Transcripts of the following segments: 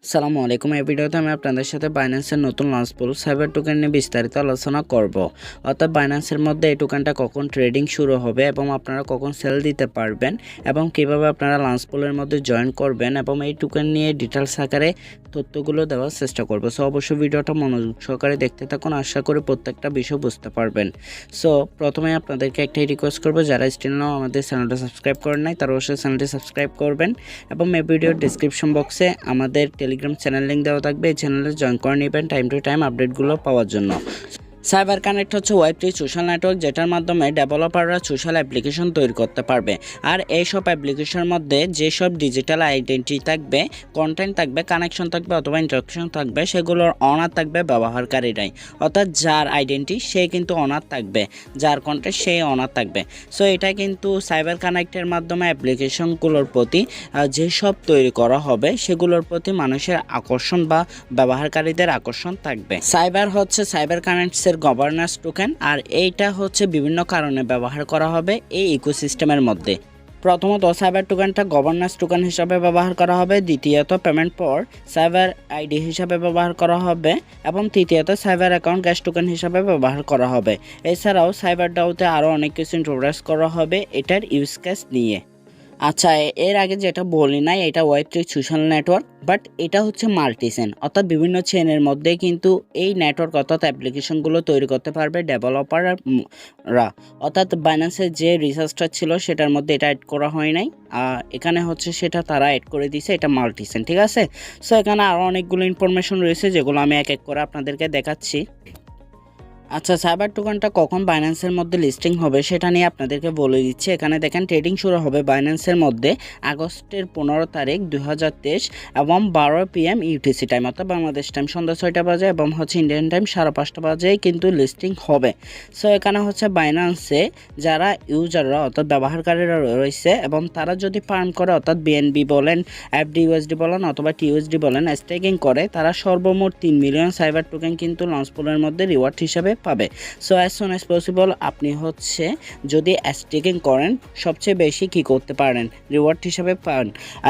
আসসালামু আলাইকুম। এই ভিডিওতে আমি আপনাদের সাথে বাইন্যান্সের নতুন লঞ্চ পুল সাইবার টোকেন নিয়ে বিস্তারিত আলোচনা করব। অর্থাৎ বাইন্যান্সের মধ্যে এই টোকেনটা কখন ট্রেডিং শুরু হবে এবং আপনারা কখন সেল দিতে পারবেন এবং কিভাবে আপনারা লঞ্চ পুলের মধ্যে জয়েন করবেন এবং এই টোকেন নিয়ে ডিটেলস আকারে তথ্যগুলো দেওয়ার চেষ্টা করব। সো অবশ্যই ভিডিওটা মনোযোগ সহকারে দেখতে থাকুন, আশা করি প্রত্যেকটা বিষয় বুঝতে পারবেন। সো প্রথমে আপনাদেরকে একটাই রিকোয়েস্ট করব, যারা স্টিল নাও আমাদের চ্যানেলটা সাবস্ক্রাইব করেন নাই তারা অবশ্যই চ্যানেলটি সাবস্ক্রাইব করবেন এবং এই ভিডিওর ডেসক্রিপশন বক্সে আমাদের টেলিগ্রাম চ্যানেল লিঙ্ক দেওয়া থাকবে, এই চ্যানেলে জয়েন করে নেবেন টাইম টু টাইম আপডেটগুলো পাওয়ার জন্য। সাইবার কানেক্ট হচ্ছে ওয়েব3 সোশ্যাল নেটওয়ার্ক, যেটার মাধ্যমে ডেভেলপাররা সোশ্যাল অ্যাপ্লিকেশন তৈরি করতে পারবে। আর এইসব অ্যাপ্লিকেশনের মধ্যে যেসব ডিজিটাল আইডেন্টিটি থাকবে, কন্টেন্ট থাকবে, কানেকশন থাকবে অথবা ইন্টারাকশন থাকবে, সেগুলোর অনার থাকবে ব্যবহারকারীরাই। অর্থাৎ যার আইডেন্টি সে কিন্তু অনার থাকবে, যার কন্টেন্ট সেই অনার থাকবে। সো এটা কিন্তু সাইবার কানেক্টের মাধ্যমে অ্যাপ্লিকেশনগুলোর প্রতি যেসব তৈরি করা হবে সেগুলোর প্রতি মানুষের আকর্ষণ বা ব্যবহারকারীদের আকর্ষণ থাকবে। সাইবার কানেক্টসের গভর্নেন্স টোকেন, আর এইটা হচ্ছে বিভিন্ন কারণে ব্যবহার করা হবে এই ইকোসিস্টেমের মধ্যে। প্রথমত সাইবার টোকেনটা গভর্নেন্স টোকেন হিসাবে ব্যবহার করা হবে, দ্বিতীয়ত পেমেন্ট পর সাইবার আইডি হিসাবে ব্যবহার করা হবে এবং তৃতীয়ত সাইবার অ্যাকাউন্ট গ্যাস টোকেন হিসাবে ব্যবহার করা হবে। এছাড়াও সাইবার ডাউতে আরও অনেক কিছু ইন্ট্রোডিউস করা হবে এটার ইউজ কেস নিয়ে। আচ্ছা, এর আগে যেটা বলি নাই, এটা ওয়েব3 সোশ্যাল নেটওয়ার্ক, বাট এটা হচ্ছে মাল্টি চেন, অর্থাৎ বিভিন্ন চেনের মধ্যে কিন্তু এই নেটওয়ার্ক অর্থাৎ অ্যাপ্লিকেশনগুলো তৈরি করতে পারবে ডেভেলপাররা। অর্থাৎ বাইন্যান্সের যে রিসার্চটা ছিল সেটার মধ্যে এটা অ্যাড করা হয় নাই, এখানে হচ্ছে সেটা তারা অ্যাড করে দিয়েছে, এটা মাল্টি চেন, ঠিক আছে। সো এখানে আরও অনেকগুলো ইনফরমেশন রয়েছে যেগুলো আমি এক এক করে আপনাদেরকে দেখাচ্ছি। আচ্ছা, সাইবার টোকেনটা কখন বাইন্যান্সের মধ্যে লিস্টিং হবে সেটা নিয়ে আপনাদেরকে বলে দিচ্ছি। এখানে দেখেন ট্রেডিং শুরু হবে বাইন্যান্সের মধ্যে আগস্টের 15 তারিখ 2023 এবং 12 PM UTC টাইম, অর্থাৎ বাংলাদেশ টাইম সন্ধ্যা 6টা বাজে এবং হচ্ছে ইন্ডিয়ান টাইম 5:30 বাজে কিন্তু লিস্টিং হবে। সো এখানে হচ্ছে বাইন্যান্সে যারা ইউজাররা অর্থাৎ ব্যবহারকারীরা রয়েছে এবং তারা যদি ফার্ম করে অর্থাৎ বিএনবি বলেন, fdusd বলেন অথবা tusd বলেন, স্টেকিং করে, তারা সর্বমোট 3 মিলিয়ন সাইবার টোকেন কিন্তু লঞ্চ পুলের মধ্যে রিওয়ার্ড হিসাবে পাবে। So as soon as possible আপনি হচ্ছে যদি স্টেকিং করেন সবচেয়ে বেশি কি করতে পারেন রিওয়ার্ড হিসাবে পান।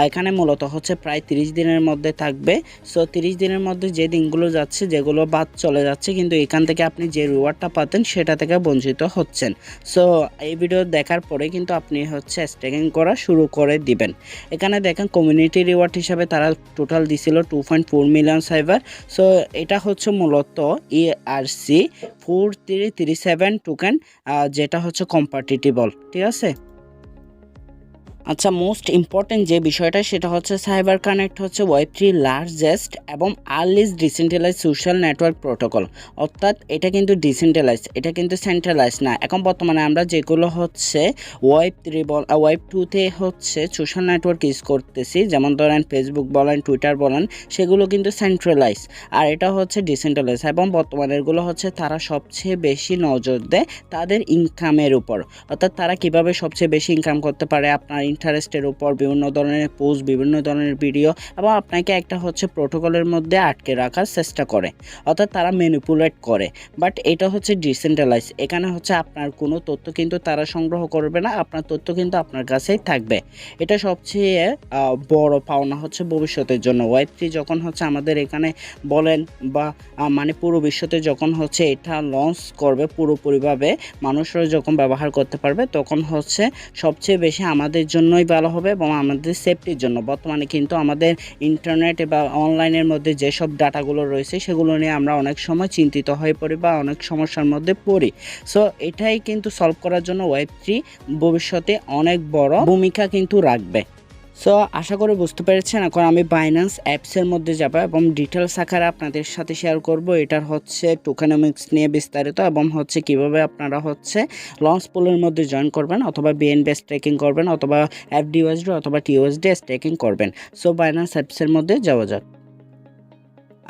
এখানে মূলত হচ্ছে প্রায় 30 দিনের মধ্যে থাকবে। সো 30 দিনের মধ্যে যে দিনগুলো যাচ্ছে যেগুলো বাদ চলে যাচ্ছে, কিন্তু এখান থেকে আপনি যে রিওয়ার্ডটা পাতেন সেটা থেকে বঞ্চিত হচ্ছেন। সো এই ভিডিও দেখার পরে কিন্তু আপনি হচ্ছে স্টেকিং করা শুরু করে দিবেন। এখানে দেখেন কমিউনিটি রিওয়ার্ড হিসাবে তারা টোটাল দিছিল 2.4 মিলিয়ন সাইবার। সো এটা হচ্ছে মূলত ERC-4337 টোকেন, যেটা হচ্ছে কম্পাটিবল, ঠিক আছে। আচ্ছা, মোস্ট ইম্পর্টেন্ট যে বিষয়টা সেটা হচ্ছে সাইবার কানেক্ট হচ্ছে ওয়েব3 লার্জেস্ট এবং earliest decentralise social network protocol. অর্থাৎ এটা কিন্তু ডিসেন্ট্রালাইজ, এটা কিন্তু সেন্ট্রালাইজ না। এখন বর্তমানে আমরা যেগুলো হচ্ছে ওয়েব2তে হচ্ছে সোশ্যাল নেটওয়ার্ক ইউজ করতেছি, যেমন ধরেন ফেসবুক বলেন, টুইটার বলেন, সেগুলো কিন্তু সেন্ট্রালাইজ, আর এটা হচ্ছে ডিসেন্ট্রালাইজ। এবং বর্তমানে এগুলো হচ্ছে তারা সবচেয়ে বেশি নজর দেয় তাদের ইনকামের উপর, অর্থাৎ তারা কিভাবে সবচেয়ে বেশি ইনকাম করতে পারে আপনার ইন্টারেস্টের উপর, বিভিন্ন ধরনের পোস্ট, বিভিন্ন ধরনের ভিডিও, এবং আপনাকে একটা হচ্ছে প্রোটোকলের মধ্যে আটকে রাখার চেষ্টা করে, অর্থাৎ তারা ম্যানিপুলেট করে। বাট এটা হচ্ছে ডিসেন্ট্রালাইজ, এখানে হচ্ছে আপনার কোনো তথ্য কিন্তু তারা সংগ্রহ করবে না, আপনার তথ্য কিন্তু আপনার কাছেই থাকবে। এটা সবচেয়ে বড় পাওনা হচ্ছে ভবিষ্যতের জন্য। ওয়েব3 যখন হচ্ছে আমাদের এখানে বলেন বা মানে পুরো বিশ্বতে যখন হচ্ছে এটা লঞ্চ করবে পুরোপুরিভাবে, মানুষরা যখন ব্যবহার করতে পারবে, তখন হচ্ছে সবচেয়ে বেশি আমাদের জন্যই ভালো হবে এবং আমাদের সেফটির জন্য। বর্তমানে কিন্তু আমাদের ইন্টারনেট বা অনলাইনের মধ্যে যেসব ডাটাগুলো রয়েছে সেগুলো নিয়ে আমরা অনেক সময় চিন্তিত হয়ে পড়ি বা অনেক সমস্যার মধ্যে পড়ি। সো এটাই কিন্তু সলভ করার জন্য ওয়েব3 ভবিষ্যতে অনেক বড় ভূমিকা কিন্তু রাখবে। সো আশা করি বুঝতে পেরেছেন। এখন আমি বাইন্যান্স অ্যাপসের মধ্যে যাব এবং ডিটেলস আকারে আপনাদের সাথে শেয়ার করব এটার হচ্ছে টোকেনমিক্স নিয়ে বিস্তারিত, এবং হচ্ছে কিভাবে আপনারা হচ্ছে লঞ্চ পুলের মধ্যে জয়েন করবেন অথবা বিএনবি স্টেকিং করবেন অথবা fdusd অথবা tusd স্টেকিং করবেন। সো বাইন্যান্স অ্যাপসের মধ্যে যাওয়া যাক।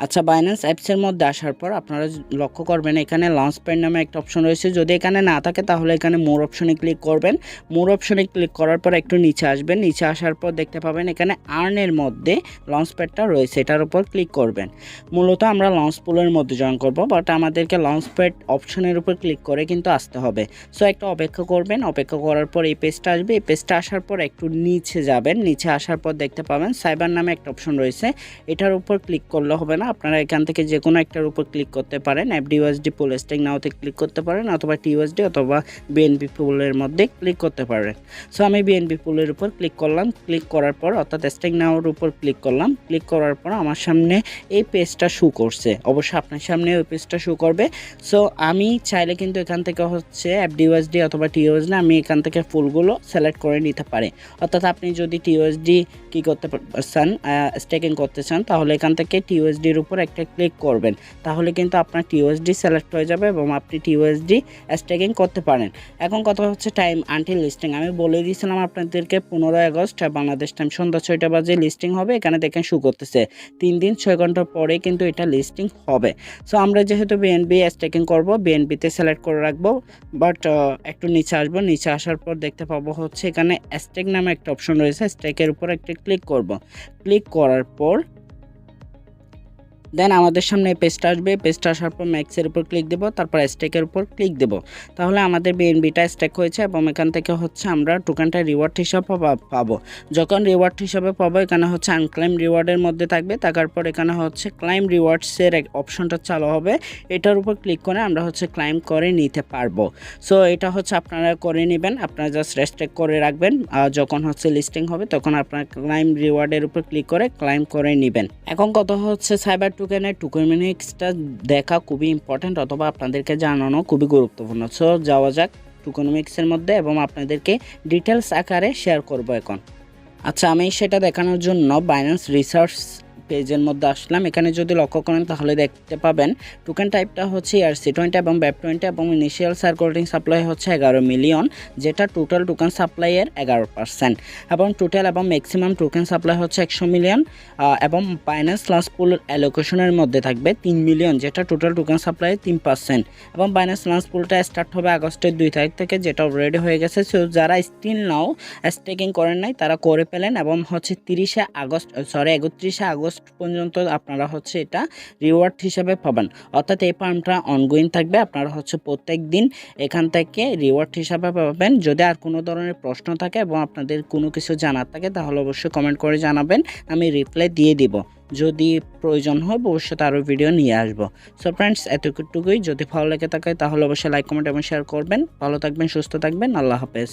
আচ্ছা, বাইন্যান্স অ্যাপসের মধ্যে আসার পর আপনারা লক্ষ্য করবেন এখানে লঞ্চপ্যাড নামে একটা অপশন রয়েছে। যদি এখানে না থাকে তাহলে এখানে মোর অপশনে ক্লিক করবেন। মোর অপশনে ক্লিক করার পর একটু নিচে আসবেন। নিচে আসার পর দেখতে পাবেন এখানে আর্নের মধ্যে লঞ্চপ্যাডটা রয়েছে, এটার উপর ক্লিক করবেন। মূলত আমরা লঞ্চ পুলের মধ্যে জয়েন করব, বাট আমাদেরকে লঞ্চপ্যাড অপশনের উপর ক্লিক করে কিন্তু আসতে হবে। সো একটা অপেক্ষা করবেন। অপেক্ষা করার পর এই পেজটা আসবে। এই পেজটা আসার পর একটু নিচে যাবেন। নিচে আসার পর দেখতে পাবেন সাইবার নামে একটা অপশন রয়েছে, এটার উপর ক্লিক করলে হবে না, আপনারা এখান থেকে যে কোনো একটার উপর ক্লিক করতে পারেন। fdusd পুল স্টেক নাওতে ক্লিক করতে পারেন, অথবা tusd অথবা বিএনপি পুলের মধ্যে ক্লিক করতে পারেন। সো আমি বিএনপি পুলের উপর ক্লিক করলাম। ক্লিক করার পর অর্থাৎ স্টেক নাওর উপর ক্লিক করলাম। ক্লিক করার পর আমার সামনে এই পেজটা শো করছে, অবশ্যই আপনার সামনে ওই পেজটা শো করবে। সো আমি চাইলে কিন্তু এখান থেকে হচ্ছে fdusd অথবা tusd আমি এখান থেকে ফুলগুলো সিলেক্ট করে নিতে পারি। অর্থাৎ আপনি যদি tusd কি করতে চান, স্টেকিং করতে চান, তাহলে এখান থেকে tusd এর উপর একটা ক্লিক করবেন। তাহলে কিন্তু আপনার tusd সিলেক্ট হয়ে যাবে এবং আপনি tusd স্টেকিং করতে পারেন। এখন কথা হচ্ছে টাইম আনটিল লিস্টিং। আমি বলে দিয়েছিলাম আপনাদেরকে 15 আগস্ট বাংলাদেশ টাইম সন্ধ্যা 6টা বাজে লিস্টিং হবে। এখানে দেখেন শো করতেছে 3 দিন 6 ঘন্টা পরে কিন্তু এটা লিস্টিং হবে। সো আমরা যেহেতু বিএনবি স্টেকিং করব, বিএনবিতে সিলেক্ট করে রাখবো। বাট একটু নিচে আসবো। নিচে আসার পর দেখতে পাবো হচ্ছে এখানে স্টেক নামে একটা অপশন রয়েছে, স্টেকের উপর একটা ক্লিক করব। ক্লিক করার পর দেন আমাদের সামনে এই পেজটা আসবে। পেজটা আসার পর ম্যাক্সের উপর ক্লিক দেবো, তারপর স্টেকের উপর ক্লিক দেবো। তাহলে আমাদের বিএনবিটা স্টেক হয়েছে এবং এখান থেকে হচ্ছে আমরা টোকেনটা রিওয়ার্ড হিসাবে পাবো। যখন রিওয়ার্ড হিসাবে পাবো এখানে হচ্ছে আনক্লাইম রিওয়ার্ডের মধ্যে থাকবে। থাকার পর এখানে হচ্ছে ক্লাইম রিওয়ার্ডসের অপশনটা চালু হবে। এটার উপর ক্লিক করে আমরা হচ্ছে ক্লাইম করে নিতে পারবো। সো এটা হচ্ছে আপনারা করে নেবেন, আপনারা জাস্ট স্টেক করে রাখবেন। যখন হচ্ছে লিস্টিং হবে তখন আপনার ক্লাইম রিওয়ার্ডের উপর ক্লিক করে ক্লাইম করে নেবেন। এখন কথা হচ্ছে সাইবার টোকেনের টোকেনমিক্সটা দেখা খুবই ইম্পর্ট্যান্ট, অথবা আপনাদেরকে জানানো খুবই গুরুত্বপূর্ণ। সো যাওয়া যাক টোকেনমিক্সের মধ্যে এবং আপনাদেরকে ডিটেলস আকারে শেয়ার করব এখন। আচ্ছা, আমি সেটা দেখানোর জন্য বাইন্যান্স রিসার্চ পেজের মধ্যে আসলাম। এখানে যদি লক্ষ্য করেন তাহলে দেখতে পাবেন টোকেন টাইপটা হচ্ছে ERC20 এবং BEP20 এবং ইনিশিয়াল সার্কুলেটিং সাপ্লাই হচ্ছে 11 মিলিয়ন, যেটা টোটাল টোকেন সাপ্লাইয়ের 11%, এবং টোটাল এবং ম্যাক্সিমাম টোকেন সাপ্লাই হচ্ছে 100 মিলিয়ন, এবং বাইন্যান্স লাঞ্চপুল অ্যালোকেশনের মধ্যে থাকবে 3 মিলিয়ন, যেটা টোটাল টোকেন সাপ্লাইয়ের 3%, এবং বাইন্যান্স লাঞ্চপুলটা স্টার্ট হবে আগস্টের 2 তারিখ থেকে, যেটা অলরেডি হয়ে গেছে। সো যারা স্টিল নাও স্টেকিং করেন নাই তারা করে ফেলেন এবং হচ্ছে 31 আগস্ট পর্যন্ত আপনারা হচ্ছে এটা রিওয়ার্ড হিসাবে পাবেন। অর্থাৎ এই ফার্মটা অনগোয়িং থাকবে, আপনারা হচ্ছে প্রত্যেক দিন এখান থেকে রিওয়ার্ড হিসাবে পাবেন। যদি আর কোনো ধরনের প্রশ্ন থাকে এবং আপনাদের কোনো কিছু জানার থাকে তাহলে অবশ্যই কমেন্ট করে জানাবেন, আমি রিপ্লাই দিয়ে দিব। যদি প্রয়োজন হয় ভবিষ্যতে আরও ভিডিও নিয়ে আসবো। সো ফ্রেন্ডস, এতটুকুই। যদি ভালো লেগে থাকে তাহলে অবশ্যই লাইক, কমেন্ট এবং শেয়ার করবেন। ভালো থাকবেন, সুস্থ থাকবেন। আল্লাহ হাফেজ।